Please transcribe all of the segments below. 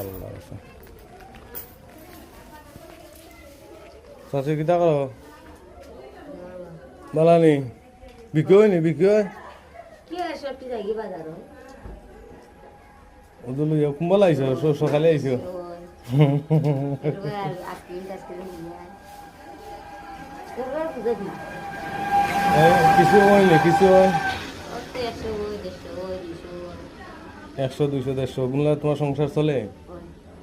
আল্লাহ চাচি কিতা করো বালানি বিক্রি নি বিক্রি ওদুলু কুম্বাল আইছো সকালে আইছো কিছু হয়নি কিছু হয় 100 200 150 গুলা তোমার সংসার চলে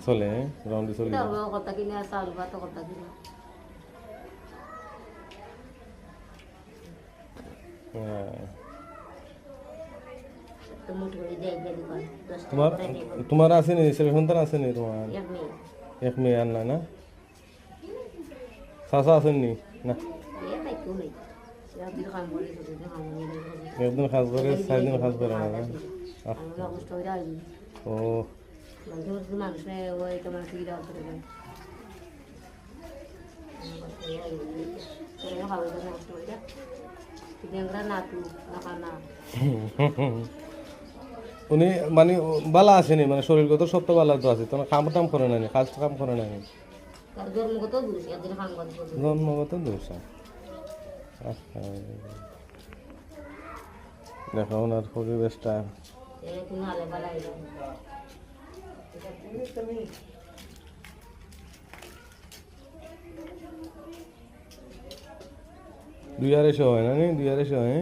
চলে রাউন্ডে চলে তোমার তোমার আছে নি ছেলে সন্তান আছে নি তোমার এক মেয়ে আর না চাচা আছেন নি না একদিন কাজ করে 4 দিন কাজ করে না ও উনি মানে বালা আসেনি মানে শরীরগত সব তো বালা তো আছে তোমার কাম টাম করে না কাজ কাম করে না জন্মগত দোষ দেখো ওনার পরিবেশটা দুই আড়াইশো হয় না 2 250 হয়